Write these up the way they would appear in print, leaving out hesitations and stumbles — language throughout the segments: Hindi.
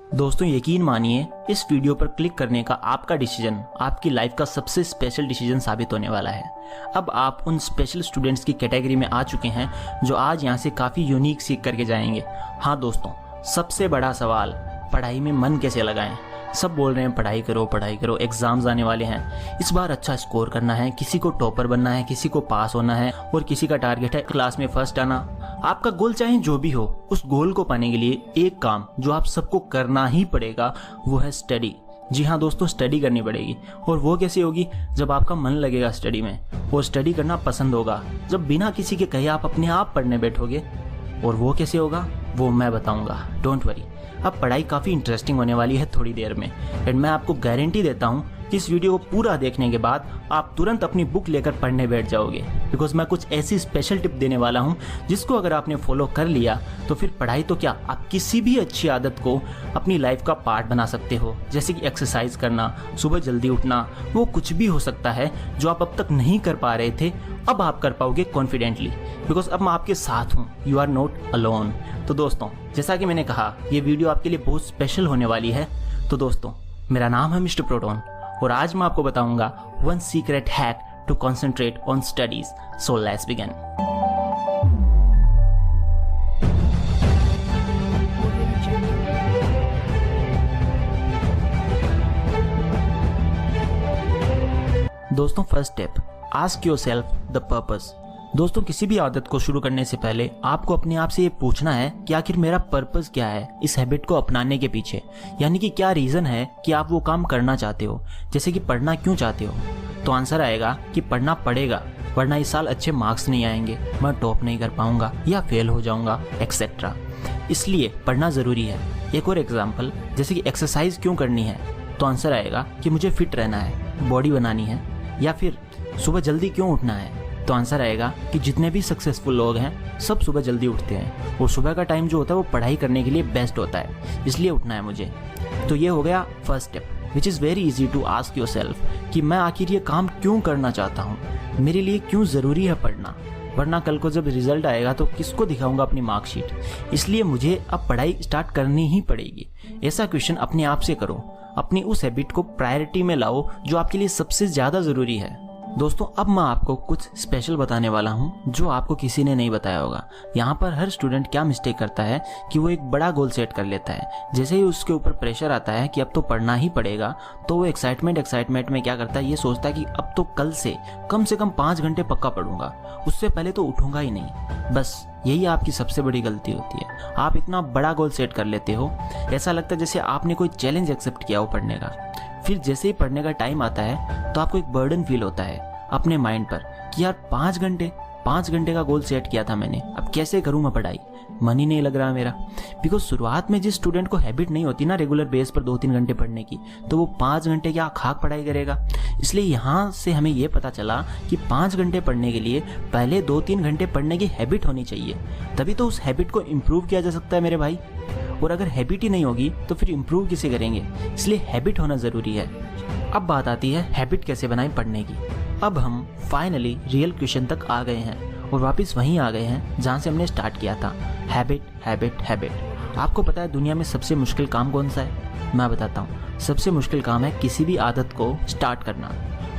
दोस्तों यकीन मानिए, इस वीडियो पर क्लिक करने का आपका डिसीजन आपकी लाइफ का सबसे स्पेशल डिसीजन साबित होने वाला है। अब आप उन स्पेशल स्टूडेंट्स की कैटेगरी में आ चुके हैं जो आज यहाँ से काफ़ी यूनिक सीख करके जाएंगे। हाँ दोस्तों, सबसे बड़ा सवाल, पढ़ाई में मन कैसे लगाएं। सब बोल रहे हैं पढ़ाई करो, एग्जाम्स आने वाले हैं, इस बार अच्छा स्कोर करना है, किसी को टॉपर बनना है, किसी को पास होना है और किसी का टारगेट है क्लास में फर्स्ट आना। आपका गोल चाहे जो भी हो, उस गोल को पाने के लिए एक काम जो आप सबको करना ही पड़ेगा वो है स्टडी। जी हाँ दोस्तों, स्टडी करनी पड़ेगी। और वो कैसे होगी? जब आपका मन लगेगा स्टडी में और स्टडी करना पसंद होगा, जब बिना किसी के कहे आप अपने आप पढ़ने बैठोगे। और वो कैसे होगा वो मैं बताऊंगा, डोंट वरी। अब पढ़ाई काफ़ी इंटरेस्टिंग होने वाली है थोड़ी देर में, एंड मैं आपको गारंटी देता हूँ कि इस वीडियो को पूरा देखने के बाद आप तुरंत अपनी बुक लेकर पढ़ने बैठ जाओगे, बिकॉज मैं कुछ ऐसी स्पेशल टिप देने वाला हूँ जिसको अगर आपने फॉलो कर लिया तो फिर पढ़ाई तो क्या, आप किसी भी अच्छी आदत को अपनी लाइफ का पार्ट बना सकते हो। जैसे कि एक्सरसाइज करना, सुबह जल्दी उठना, वो कुछ भी हो सकता है जो आप अब तक नहीं कर पा रहे थे, अब आप कर पाओगे कॉन्फिडेंटली, बिकॉज अब मैं आपके साथ हूँ, यू आर नॉट अलोन। तो दोस्तों, जैसा कि मैंने कहा, ये वीडियो आपके लिए बहुत स्पेशल होने वाली है। तो दोस्तों, मेरा नाम है मिस्टर प्रोटोन और आज मैं आपको बताऊंगा one secret hack to concentrate on studies. So let's begin. दोस्तों, first step, ask yourself the purpose. दोस्तों, किसी भी आदत को शुरू करने से पहले आपको अपने आप से ये पूछना है कि आखिर मेरा पर्पस क्या है इस हैबिट को अपनाने के पीछे, यानी कि क्या रीज़न है कि आप वो काम करना चाहते हो। जैसे कि पढ़ना क्यों चाहते हो, तो आंसर आएगा कि पढ़ना पड़ेगा वरना इस साल अच्छे मार्क्स नहीं आएंगे, मैं टॉप नहीं कर पाऊंगा या फेल हो जाऊंगा एक्सेट्रा, इसलिए पढ़ना ज़रूरी है। एक और एग्जाम्पल, जैसे कि एक्सरसाइज क्यों करनी है, तो आंसर आएगा कि मुझे फिट रहना है, बॉडी बनानी है। या फिर सुबह जल्दी क्यों उठना है, तो आंसर आएगा कि जितने भी सक्सेसफुल लोग हैं सब सुबह जल्दी उठते हैं और सुबह का टाइम जो होता है वो पढ़ाई करने के लिए बेस्ट होता है, इसलिए उठना है मुझे। तो ये हो गया first step, which is very easy to ask yourself कि मैं आखिर ये काम क्यों करना चाहता हूँ, मेरे लिए क्यों ज़रूरी है पढ़ना, वरना कल को जब रिजल्ट आएगा तो किसको दिखाऊंगा अपनी मार्कशीट, इसलिए मुझे अब पढ़ाई स्टार्ट करनी ही पड़ेगी। ऐसा क्वेश्चन अपने आप से करो, अपनी उस हैबिट को प्रायोरिटी में लाओ जो आपके लिए सबसे ज़्यादा ज़रूरी है। दोस्तों, अब मैं आपको कुछ स्पेशल बताने वाला हूं जो आपको किसी ने नहीं बताया होगा। यहाँ पर हर स्टूडेंट क्या मिस्टेक करता है कि वो एक बड़ा गोल सेट कर लेता है, जैसे ही उसके ऊपर प्रेशर आता है कि अब तो पढ़ना ही पड़ेगा, तो वो एक्साइटमेंट में क्या करता है, ये सोचता है कि अब तो कल से कम 5 घंटे पक्का पढ़ूंगा, उससे पहले तो उठूंगा ही नहीं। बस यही आपकी सबसे बड़ी गलती होती है। आप इतना बड़ा गोल सेट कर लेते हो, ऐसा लगता है जैसे आपने कोई चैलेंज एक्सेप्ट किया हो पढ़ने का। फिर जैसे ही पढ़ने का टाइम आता है तो आपको एक बर्डन फील होता है अपने माइंड पर कि यार 5 घंटे का गोल सेट किया था मैंने, अब कैसे करूँ मैं पढ़ाई, मन ही नहीं लग रहा मेरा। बिकॉज शुरुआत में जिस स्टूडेंट को हैबिट नहीं होती ना रेगुलर बेस पर 2-3 घंटे पढ़ने की, तो वो 5 घंटे क्या खाक पढ़ाई करेगा। इसलिए यहाँ से हमें ये पता चला कि 5 घंटे पढ़ने के लिए पहले 2-3 घंटे पढ़ने की हैबिट होनी चाहिए, तभी तो उस हैबिट को इम्प्रूव किया जा सकता है मेरे भाई। और अगर हैबिट ही नहीं होगी तो फिर इम्प्रूव किसे करेंगे, इसलिए हैबिट होना ज़रूरी है। अब बात आती है हैबिट कैसे बनाएं पढ़ने की। अब हम फाइनली रियल क्वेश्चन तक आ गए हैं और वापस वहीं आ गए हैं जहाँ से हमने स्टार्ट किया था, हैबिट। आपको पता है दुनिया में सबसे मुश्किल काम कौन सा है? मैं बताता हूँ, सबसे मुश्किल काम है किसी भी आदत को स्टार्ट करना।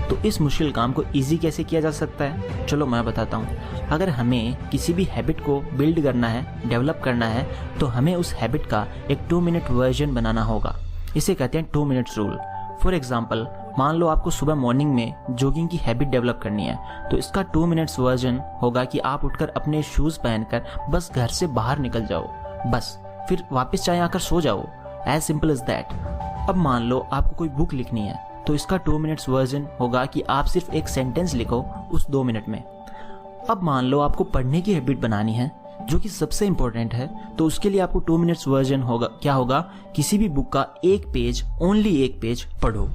तो इस मुश्किल काम को ईजी कैसे किया जा सकता है, चलो मैं बताता हूँ। अगर हमें किसी भी हैबिट को बिल्ड करना है, डेवलप करना है, तो हमें उस हैबिट का एक 2 मिनट वर्जन बनाना होगा। इसे कहते हैं 2 मिनट्स रूल। फॉर एग्जाम्पल, मान लो आपको सुबह मॉर्निंग में जॉगिंग की हैबिट डेवलप करनी है, तो इसका 2 मिनट्स वर्जन होगा कि आप उठकर अपने शूज़ पहनकर बस घर से बाहर निकल जाओ, बस फिर वापस चाहे आकर सो जाओ, एज सिंपल एज दैट। अब मान लो आपको कोई बुक लिखनी है, तो इसका 2 मिनट्स वर्जन होगा कि आप सिर्फ एक सेंटेंस लिखो उस 2 मिनट में। अब मान लो आपको पढ़ने की हैबिट बनानी है, जो कि सबसे इंपॉर्टेंट है, तो उसके लिए आपको 2 मिनट्स वर्जन होगा, क्या होगा, किसी भी बुक का एक पेज, ओनली एक पेज पढ़ो।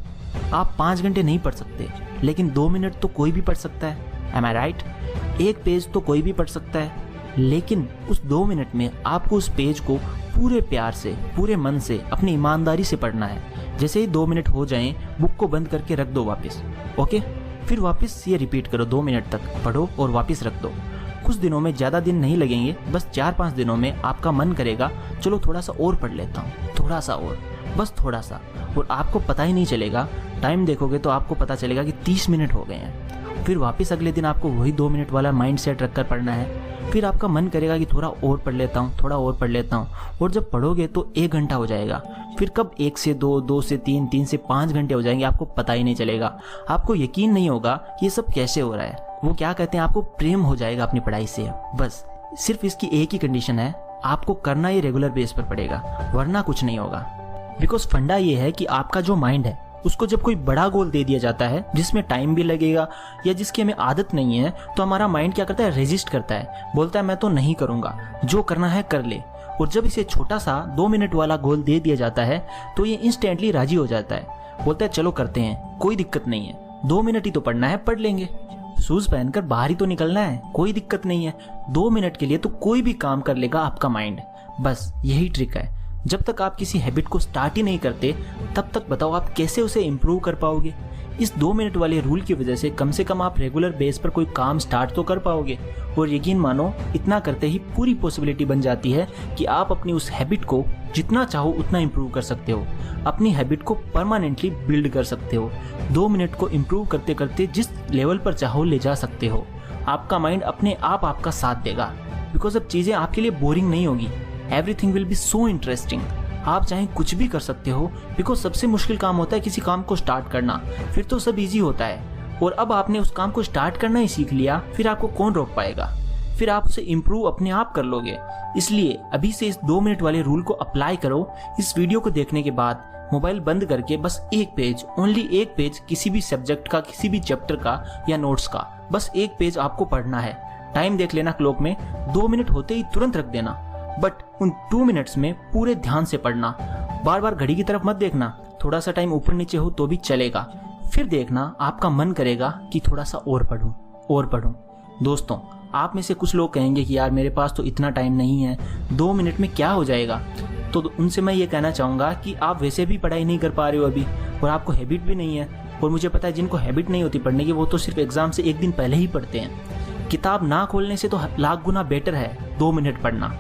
आप 5 घंटे नहीं पढ़ सकते, लेकिन 2 मिनट तो कोई भी पढ़ सकता है, एम आई राइट? एक पेज तो कोई भी पढ़ सकता है, लेकिन उस 2 मिनट में आपको उस पेज को पूरे प्यार से, पूरे मन से, अपनी ईमानदारी से पढ़ना है। जैसे ही 2 मिनट हो जाएं, बुक को बंद करके रख दो वापस, ओके? फिर वापस ये रिपीट करो, 2 मिनट तक पढ़ो और वापस रख दो। कुछ दिनों में, ज़्यादा दिन नहीं लगेंगे, बस 4-5 दिनों में आपका मन करेगा चलो थोड़ा सा और पढ़ लेता हूँ, थोड़ा सा और, बस थोड़ा सा, और आपको पता ही नहीं चलेगा। टाइम देखोगे तो आपको पता चलेगा कि 30 मिनट हो गए हैं। फिर वापस अगले दिन आपको वही 2 मिनट वाला माइंड सेट रख कर पढ़ना है। फिर आपका मन करेगा कि थोड़ा और पढ़ लेता हूँ, थोड़ा और पढ़ लेता हूँ, और जब पढ़ोगे तो 1 घंटा हो जाएगा। फिर कब 1 से 2, 2 से 3, 3 से 5 घंटे हो जाएंगे, आपको पता ही नहीं चलेगा। आपको यकीन नहीं होगा कि ये सब कैसे हो रहा है। वो क्या कहते हैं, आपको प्रेम हो जाएगा अपनी पढ़ाई से। बस सिर्फ इसकी एक ही कंडीशन है, आपको करना ये रेगुलर बेस पर पड़ेगा, वरना कुछ नहीं होगा। बिकॉज फंडा ये है कि आपका जो माइंड है उसको जब कोई बड़ा गोल दे दिया जाता है जिसमें टाइम भी लगेगा या जिसकी हमें आदत नहीं है, तो हमारा माइंड क्या करता है, रेजिस्ट करता है, बोलता है मैं तो नहीं करूंगा, जो करना है कर ले। और जब इसे छोटा सा 2 मिनट वाला गोल दे दिया जाता है तो ये इंस्टेंटली राजी हो जाता है, बोलता है चलो करते हैं, कोई दिक्कत नहीं है, 2 मिनट ही तो पढ़ना है, पढ़ लेंगे, शूज पहनकर बाहर ही तो निकलना है, कोई दिक्कत नहीं है, 2 मिनट के लिए तो कोई भी काम कर लेगा आपका माइंड। बस यही ट्रिक है। जब तक आप किसी हैबिट को स्टार्ट ही नहीं करते तब तक बताओ आप कैसे उसे इम्प्रूव कर पाओगे। इस 2 मिनट वाले रूल की वजह से कम आप रेगुलर बेस पर कोई काम स्टार्ट तो कर पाओगे। और यकीन मानो, इतना करते ही पूरी पॉसिबिलिटी बन जाती है कि आप अपनी उस हैबिट को जितना चाहो उतना इम्प्रूव कर सकते हो, अपनी हैबिट को परमानेंटली बिल्ड कर सकते हो, 2 मिनट को इम्प्रूव करते करते जिस लेवल पर चाहो ले जा सकते हो। आपका माइंड अपने आप आपका साथ देगा, बिकॉज अब चीज़ें आपके लिए बोरिंग नहीं होगी। Everything will be so interesting. आप चाहे कुछ भी कर सकते हो, बिकॉज सबसे मुश्किल काम होता है किसी काम को स्टार्ट करना, फिर तो सब इजी होता है। और अब आपने उस काम को स्टार्ट करना ही सीख लिया, फिर आपको कौन रोक पाएगा, फिर आप उसे इम्प्रूव अपने आप कर लोगे। इसलिए अभी से इस 2 मिनट वाले रूल को अप्लाई करो। इस वीडियो को देखने के बाद मोबाइल बंद करके बस 1 पेज, ओनली 1 पेज किसी भी सब्जेक्ट का, किसी भी चैप्टर का या नोट्स का, बस 1 पेज आपको पढ़ना है। टाइम देख लेना क्लॉक में, 2 मिनट होते ही तुरंत रख देना, बट उन 2 मिनट्स में पूरे ध्यान से पढ़ना। बार बार घड़ी की तरफ मत देखना, थोड़ा सा टाइम ऊपर नीचे हो तो भी चलेगा। फिर देखना आपका मन करेगा कि थोड़ा सा और पढूं, और पढूं। दोस्तों, आप में से कुछ लोग कहेंगे कि यार मेरे पास तो इतना टाइम नहीं है, 2 मिनट में क्या हो जाएगा। तो उनसे मैं ये कहना चाहूँगा कि आप वैसे भी पढ़ाई नहीं कर पा रहे हो अभी, और आपको हैबिट भी नहीं है। और मुझे पता है जिनको हैबिट नहीं होती पढ़ने की, वो तो सिर्फ एग्जाम से 1 दिन पहले ही पढ़ते हैं। किताब ना खोलने से तो लाख गुना बेटर है 2 मिनट पढ़ना।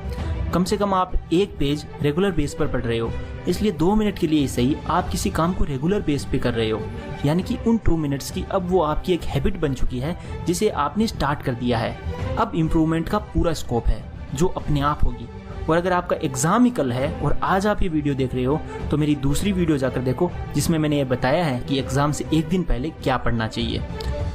कम से कम आप 1 पेज रेगुलर बेस पर पढ़ रहे हो, इसलिए 2 मिनट के लिए ही सही आप किसी काम को रेगुलर बेस पे कर रहे हो। यानी कि उन 2 मिनट्स की अब वो आपकी एक हैबिट बन चुकी है जिसे आपने स्टार्ट कर दिया है। अब इम्प्रूवमेंट का पूरा स्कोप है जो अपने आप होगी। और अगर आपका एग्जाम ही कल है और आज आप ये वीडियो देख रहे हो, तो मेरी दूसरी वीडियो जाकर देखो जिसमें मैंने ये बताया है कि एग्जाम से 1 दिन पहले क्या पढ़ना चाहिए।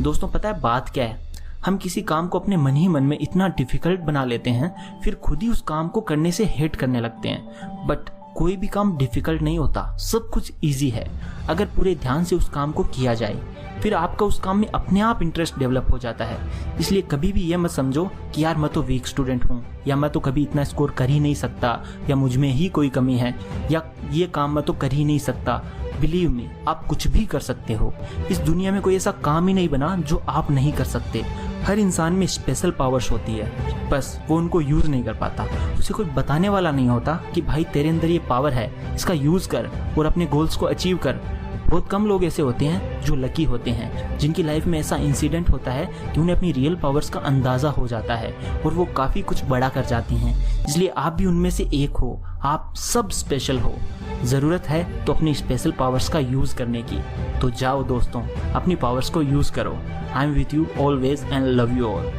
दोस्तों, पता है बात क्या है, हम किसी काम को अपने मन ही मन में इतना डिफिकल्ट बना लेते हैं, फिर खुद ही उस काम को करने से हेट करने लगते हैं। बट कोई भी काम डिफिकल्ट नहीं होता, सब कुछ इजी है अगर पूरे ध्यान से उस काम को किया जाए। फिर आपका उस काम में अपने आप इंटरेस्ट डेवलप हो जाता है। इसलिए कभी भी ये मत समझो कि यार मैं तो वीक स्टूडेंट हूँ, या मैं तो कभी इतना स्कोर कर ही नहीं सकता, या मुझ में ही कोई कमी है, या ये काम मैं तो कर ही नहीं सकता। बिलीव मी, आप कुछ भी कर सकते हो। इस दुनिया में कोई ऐसा काम ही नहीं बना जो आप नहीं कर सकते। हर इंसान में स्पेशल पावर्स होती है, बस वो उनको यूज नहीं कर पाता। उसे कोई बताने वाला नहीं होता कि भाई तेरे अंदर ये पावर है, इसका यूज कर और अपने गोल्स को अचीव कर। बहुत कम लोग ऐसे होते हैं जो लकी होते हैं, जिनकी लाइफ में ऐसा इंसिडेंट होता है कि उन्हें अपनी रियल पावर्स का अंदाजा हो जाता है और वो काफी कुछ बड़ा कर जाती हैं। इसलिए आप भी उनमें से एक हो, आप सब स्पेशल हो। जरूरत है तो अपनी स्पेशल पावर्स का यूज करने की। तो जाओ दोस्तों, अपनी पावर्स को यूज करो। I am with you always and love you all.